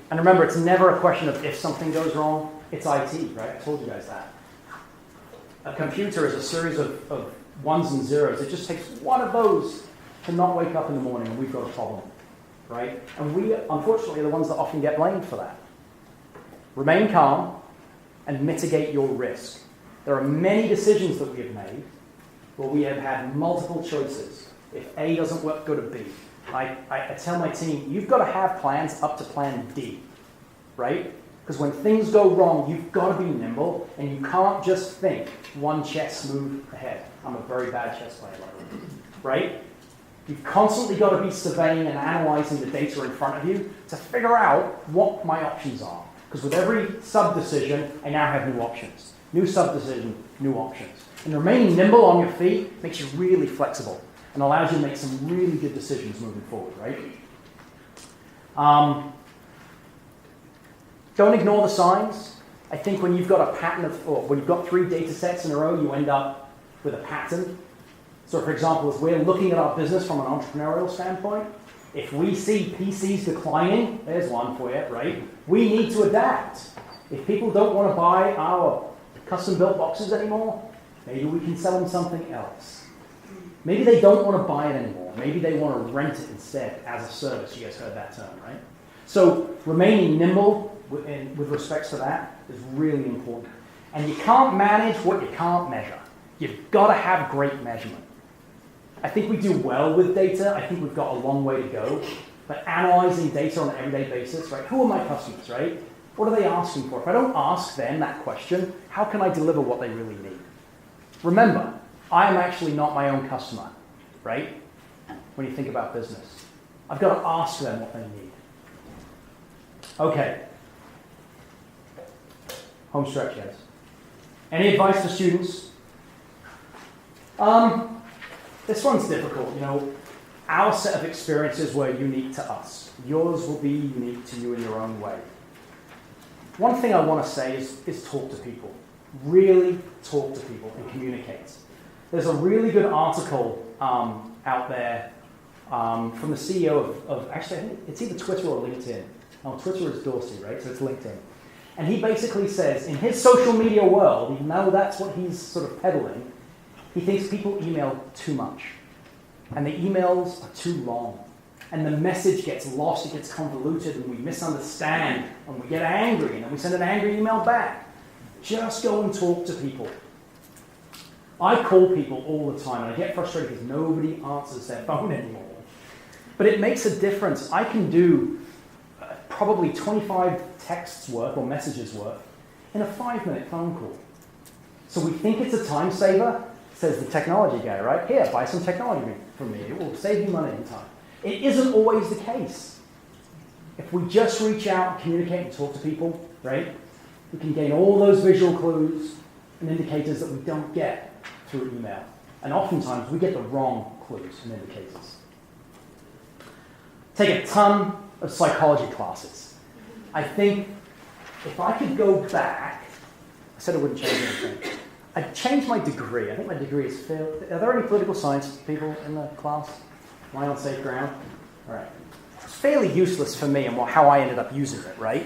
And remember, it's never a question of if something goes wrong, it's IT, right? I told you guys that. A computer is a series of ones and zeros. It just takes one of those to not wake up in the morning and we've got a problem, right? And we, unfortunately, are the ones that often get blamed for that. Remain calm and mitigate your risk. There are many decisions that we have made where we have had multiple choices. If A doesn't work, go to B. I tell my team, you've got to have plans up to plan D, right? Because when things go wrong, you've got to be nimble, and you can't just think one chess move ahead. I'm a very bad chess player, right? You've constantly got to be surveying and analyzing the data in front of you to figure out what my options are. Because with every sub-decision, I now have new options. New sub-decision, new options. And remaining nimble on your feet makes you really flexible and allows you to make some really good decisions moving forward, right? Don't ignore the signs. I think when you've got a pattern or when you've got 3 data sets in a row, you end up with a pattern. So for example, if we're looking at our business from an entrepreneurial standpoint, if we see PCs declining, there's one for you, right? We need to adapt. If people don't want to buy our custom-built boxes anymore, maybe we can sell them something else. Maybe they don't want to buy it anymore. Maybe they want to rent it instead as a service. You guys heard that term, right? So remaining nimble with respect to that is really important. And you can't manage what you can't measure. You've got to have great measurement. I think we do well with data. I think we've got a long way to go. But analyzing data on an everyday basis, right? Who are my customers, right? What are they asking for? If I don't ask them that question, how can I deliver what they really need? Remember, I am actually not my own customer, right? When you think about business. I've got to ask them what they need. Okay. Home stretch, guys. Any advice to students? This one's difficult. You know, our set of experiences were unique to us. Yours will be unique to you in your own way. One thing I want to say is talk to people. Really talk to people and communicate. There's a really good article out there from the CEO of actually, I think it's either Twitter or LinkedIn. Oh, Twitter is Dorsey, right? So it's LinkedIn. And he basically says, in his social media world, even though that's what he's sort of peddling, he thinks people email too much. And the emails are too long. And the message gets lost, it gets convoluted, and we misunderstand, and we get angry, and then we send an angry email back. Just go and talk to people. I call people all the time, and I get frustrated because nobody answers their phone anymore. But it makes a difference. I can do probably 25 texts worth or messages worth in a 5-minute phone call. So we think it's a time saver, says the technology guy, right? Here, buy some technology from me. It will save you money and time. It isn't always the case. If we just reach out and communicate and talk to people, right, we can gain all those visual clues and indicators that we don't get through email. And oftentimes, we get the wrong clues and indicators. Take a ton of psychology classes. I think if I could go back, I said I wouldn't change anything. I'd change my degree. I think my degree is failed. Are there any political science people in the class? Am I on safe ground? All right. It's fairly useless for me and how I ended up using it, right?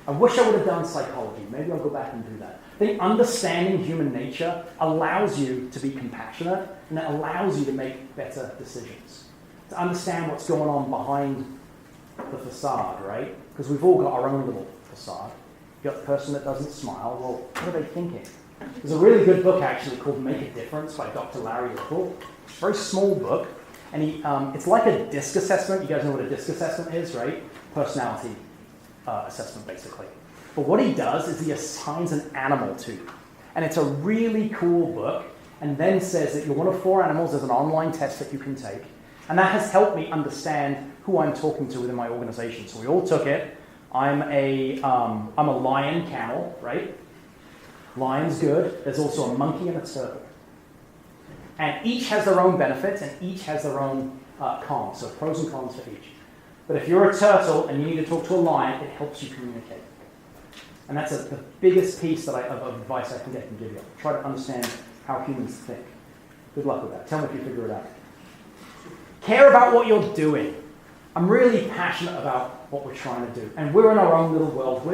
I wish I would have done psychology. Maybe I'll go back and do that. I think understanding human nature allows you to be compassionate, and it allows you to make better decisions. To understand what's going on behind the facade, right? Because we've all got our own little facade. You've got the person that doesn't smile. Well, what are they thinking? There's a really good book actually called Make a Difference by Dr. Larry Little. It's a very small book, and it's like a DISC assessment. You guys know what a DISC assessment is, right? Personality assessment, basically. But what he does is he assigns an animal to you. And it's a really cool book, and then says that you're one of 4 animals. There's an online test that you can take. And that has helped me understand who I'm talking to within my organization. So we all took it. I'm a lion camel, right? Lion's good. There's also a monkey and a turtle. And each has their own benefits, and each has their own cons. So pros and cons for each. But if you're a turtle and you need to talk to a lion, it helps you communicate. And that's the biggest piece of advice I can give you. Try to understand how humans think. Good luck with that. Tell me if you figure it out. Care about what you're doing. I'm really passionate about what we're trying to do. And we're in our own little world.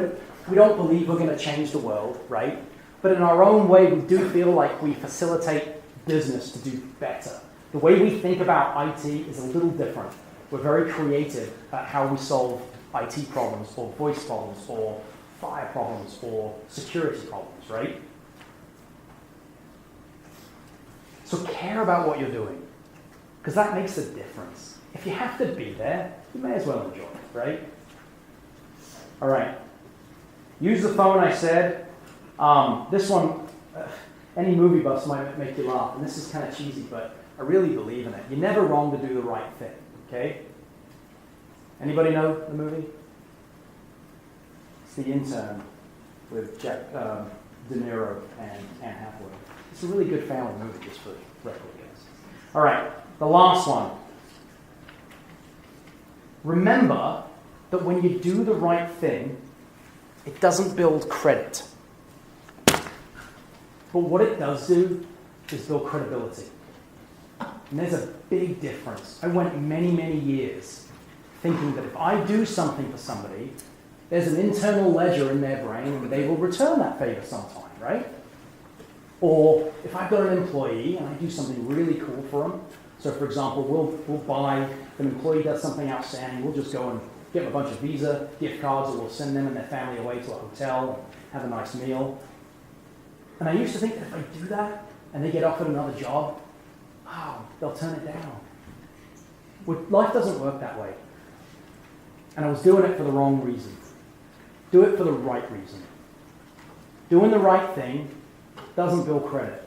We don't believe we're going to change the world, right? But in our own way, we do feel like we facilitate business to do better. The way we think about IT is a little different. We're very creative at how we solve IT problems, or voice problems, or fire problems, or security problems, right? So care about what you're doing, because that makes a difference. If you have to be there, you may as well enjoy it, right? All right. Use the phone, I said. This one, any movie buffs might make you laugh, and this is kind of cheesy, but I really believe in it. You're never wrong to do the right thing, okay? Anybody know the movie? It's The Intern with Jack De Niro and Anne Hathaway. It's a really good family movie, just for record, guys. All right, the last one. Remember that when you do the right thing, it doesn't build credit. But what it does do is build credibility. And there's a big difference. I went many, many years thinking that if I do something for somebody, there's an internal ledger in their brain and they will return that favor sometime, right? Or if I've got an employee and I do something really cool for them, so for example, we'll buy, if an employee does something outstanding, we'll just go and get them a bunch of Visa gift cards, or we'll send them and their family away to a hotel and have a nice meal. And I used to think that if I do that and they get offered another job, they'll turn it down. Well, life doesn't work that way. And I was doing it for the wrong reason. Do it for the right reason. Doing the right thing doesn't build credit,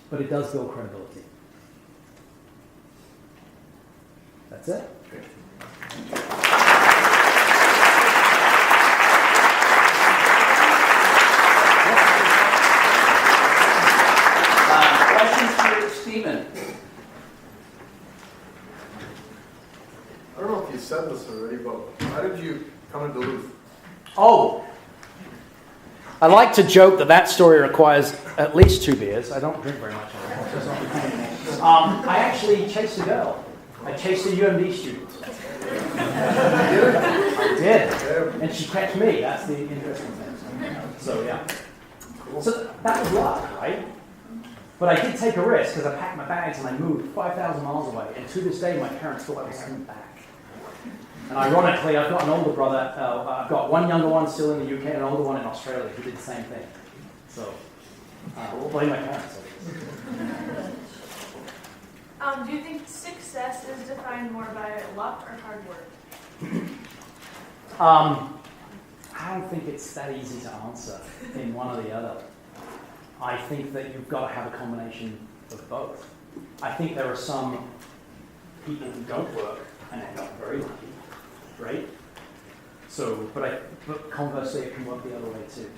but it does build credibility. That's it. Questions for Stephen? I don't know if you said this already, but how did you come to Duluth? Oh, I like to joke that story requires at least 2 beers. I don't drink very much anymore. So it's not the thing. I actually chased a girl. I chased a UMD student. I did. And she catch me. That's the interesting thing. So, yeah. So that was luck, right? But I did take a risk because I packed my bags and I moved 5,000 miles away. And to this day, my parents thought I was coming back. And ironically, I've got an older brother. I've got one younger one still in the UK and an older one in Australia who did the same thing. So, we'll blame my parents. Do you think success is defined more by luck or hard work? I don't think it's that easy to answer in one or the other. I think that you've got to have a combination of both. I think there are some people who don't work and end up very lucky, right? So, but conversely, it can work the other way too.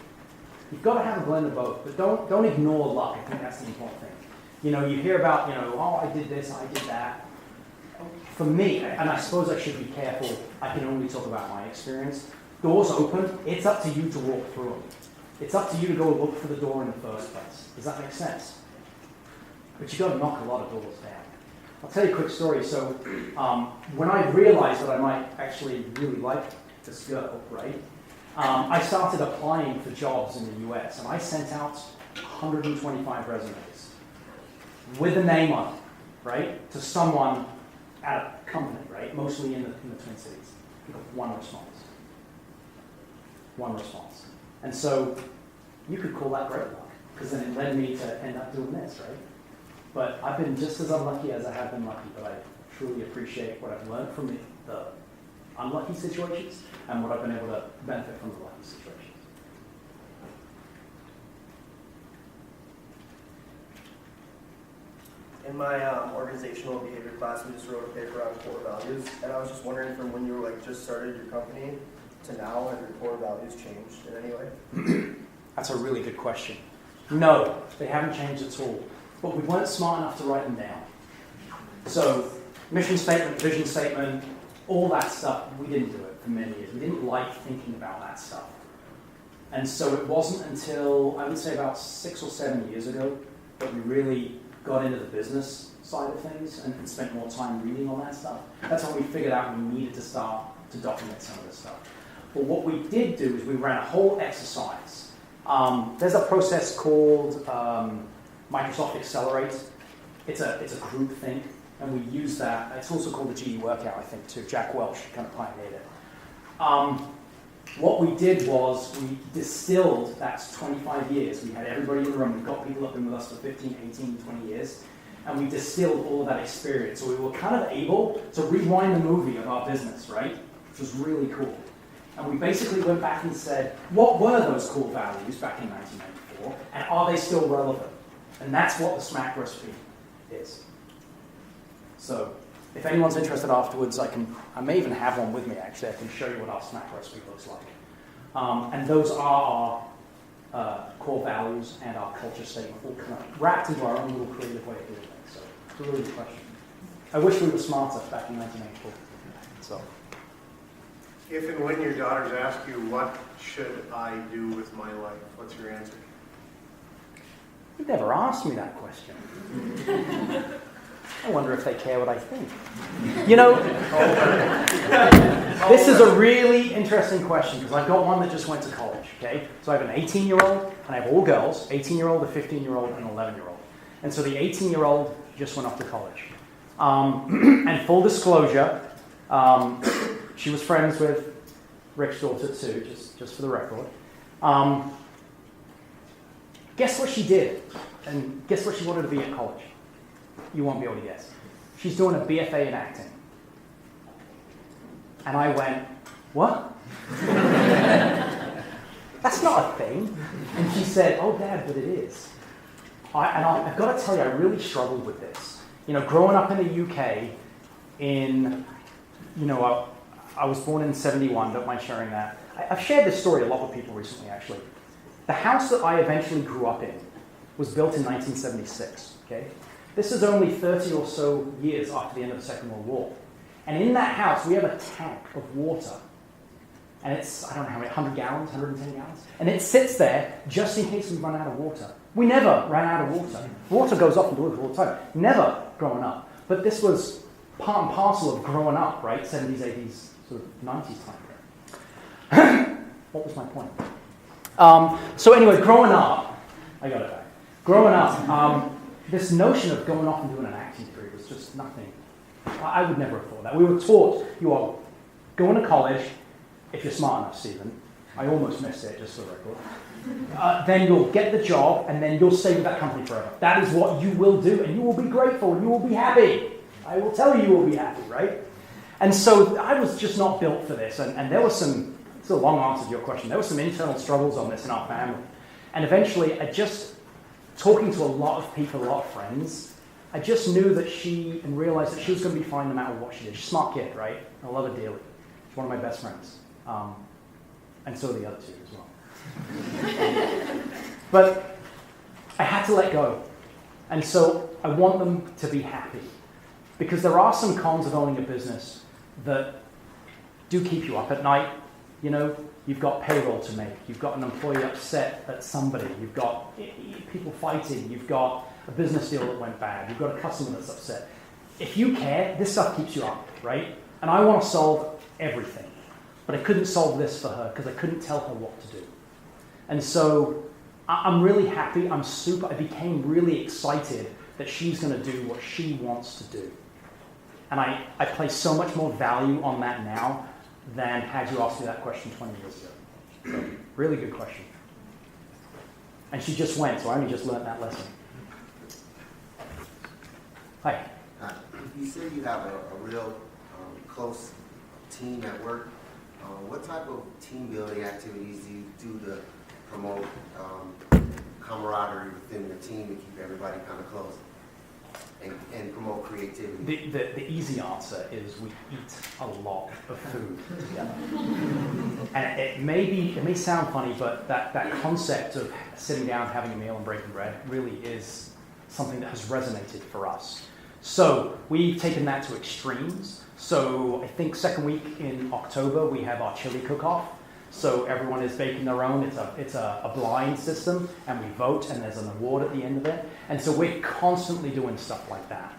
You've got to have a blend of both, but don't ignore luck. I think that's the important thing. You know, you hear about, I did this, I did that. For me, and I suppose I should be careful, I can only talk about my experience. Doors open, it's up to you to walk through them. It's up to you to go look for the door in the first place. Does that make sense? But you've got to knock a lot of doors down. I'll tell you a quick story. So when I realized that I might actually really like this girl, right, I started applying for jobs in the US, and I sent out 125 resumes with a name on it, right, to someone at a company, right, mostly in the Twin Cities. You got one response. One response. And so you could call that great luck, because then it led me to end up doing this, right? But I've been just as unlucky as I have been lucky, but I truly appreciate what I've learned from the unlucky situations and what I've been able to benefit from the lucky situations. In my organizational behavior class, we just wrote a paper on core values, and I was just wondering from when you were just started your company to now, have your core values changed in any way? That's a really good question. No, they haven't changed at all. But we weren't smart enough to write them down. So, mission statement, vision statement, all that stuff, we didn't do it for many years. We didn't like thinking about that stuff. And so it wasn't until, I would say about 6 or 7 years ago, that we really got into the business side of things and spent more time reading on that stuff. That's when we figured out we needed to start to document some of this stuff. But what we did do is we ran a whole exercise. There's a process called Microsoft Accelerate. It's a group thing, and we use that. It's also called the GE Workout, I think, too. Jack Welch kind of pioneered it. What we did was we distilled, that's 25 years. We had everybody in the room. We've got people that have been with us for 15, 18, 20 years. And we distilled all of that experience. So we were kind of able to rewind the movie of our business, right? Which was really cool. And we basically went back and said, what were those core values back in 1994? And are they still relevant? And that's what the SMAC recipe is. So if anyone's interested afterwards, I may even have one with me, actually. I can show you what our SMAC recipe looks like. And those are our core values and our culture statement, all kind of wrapped into our own little creative way of doing things. So it's a really good question. I wish we were smarter back in 1984. So. If and when your daughters ask you, what should I do with my life, what's your answer? You've never asked me that question. I wonder if they care what I think. You know, this is a really interesting question because I've got one that just went to college, okay? So I have an 18-year-old, and I have all girls, 18-year-old, a 15-year-old, and an 11-year-old. And so the 18-year-old just went off to college. And full disclosure, she was friends with Rick's daughter too, just for the record. Guess what she did? And guess what she wanted to be at college? You won't be able to guess. She's doing a BFA in acting. And I went, what? That's not a thing. And she said, oh, Dad, but it is. I've got to tell you, I really struggled with this. You know, growing up in the UK, I was born in 71, don't mind sharing that. I've shared this story a lot with people recently, actually. The house that I eventually grew up in was built in 1976, okay? This is only 30 or so years after the end of the Second World War. And in that house, we have a tank of water. And it's, I don't know how many, 100 gallons, 110 gallons? And it sits there just in case we run out of water. We never ran out of water. Water goes off in the roof all the time. Never growing up. But this was part and parcel of growing up, right? 70s, 80s, sort of 90s time. What was my point? So anyway, growing up, I got it back. Growing up, this notion of going off and doing an acting degree was just nothing. I would never have thought that. We were taught, you are going to college, if you're smart enough, Stephen. I almost missed it, just for the record. Then you'll get the job, and then you'll stay with that company forever. That is what you will do, and you will be grateful, and you will be happy. I will tell you will be happy, right? And so I was just not built for this, and there was some, it's a long answer to your question, there were some internal struggles on this in our family. And eventually, talking to a lot of people, a lot of friends, I just knew that and realized that she was going to be fine no matter what she did. She's a smart kid, right? I love her dearly. She's one of my best friends. And so are the other two as well. But I had to let go. And so I want them to be happy. Because there are some cons of owning a business that do keep you up at night. You know, you've got payroll to make. You've got an employee upset at somebody. You've got people fighting. You've got a business deal that went bad. You've got a customer that's upset. If you care, this stuff keeps you up, right? And I want to solve everything. But I couldn't solve this for her because I couldn't tell her what to do. And so I'm really happy. I became really excited that she's going to do what she wants to do. And I place so much more value on that now than had you asked me that question 20 years ago. So, really good question. And she just went, so I only just learned that lesson. Hi. You say you have a real close team at work. What type of team building activities do you do to promote camaraderie within your team and keep everybody kind of close and promote creativity? The easy answer is we eat a lot of food together. And it may sound funny, but that concept of sitting down, having a meal and breaking bread really is something that has resonated for us. So we've taken that to extremes. So I think second week in October, we have our chili cook-off. So everyone is baking their own. It's a blind system, and we vote, and there's an award at the end of it. And so we're constantly doing stuff like that.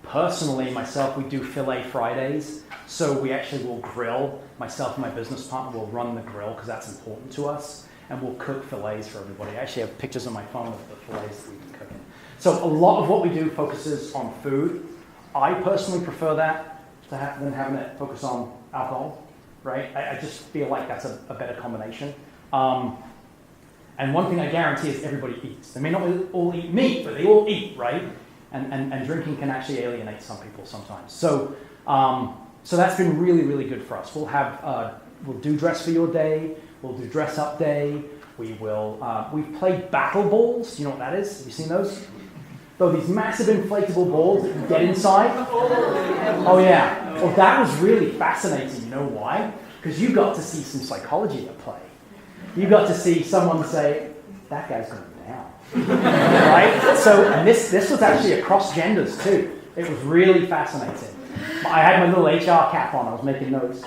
Personally, myself, we do Filleted Fridays. So we actually will grill. Myself and my business partner will run the grill because that's important to us. And we'll cook fillets for everybody. I actually have pictures on my phone of the fillets that we've been cooking. So a lot of what we do focuses on food. I personally prefer that than having it focus on alcohol. Right? I just feel like that's a better combination. And one thing I guarantee is everybody eats. They may not all eat meat, but they all eat, right? And drinking can actually alienate some people sometimes. So that's been really, really good for us. We'll do dress for your day. We'll do dress up day. We've played battle balls. Do you know what that is? Have you seen those? So these massive inflatable balls that you get inside. Oh yeah. Well, that was really fascinating. You know why? Because you got to see some psychology at play. You got to see someone say, that guy's going down. Right? So, and this was actually across genders too. It was really fascinating. I had my little HR cap on. I was making notes.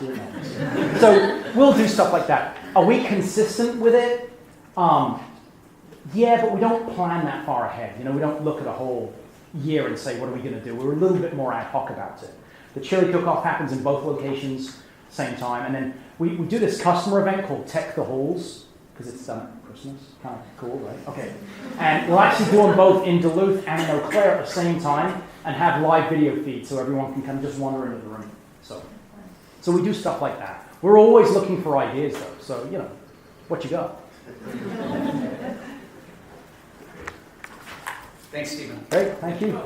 So we'll do stuff like that. Are we consistent with it? Yeah, but we don't plan that far ahead. We don't look at a whole year and say, what are we going to do? We're a little bit more ad hoc about it. The chili cook-off happens in both locations, same time. And then we do this customer event called Tech the Halls, because it's done at Christmas. Kind of cool, right? Okay. And we'll actually do them both in Duluth and in Eau Claire at the same time and have live video feeds so everyone can kind of just wander into the room. So we do stuff like that. We're always looking for ideas, though. So, what you got? Thanks, Stephen. Great, thank you.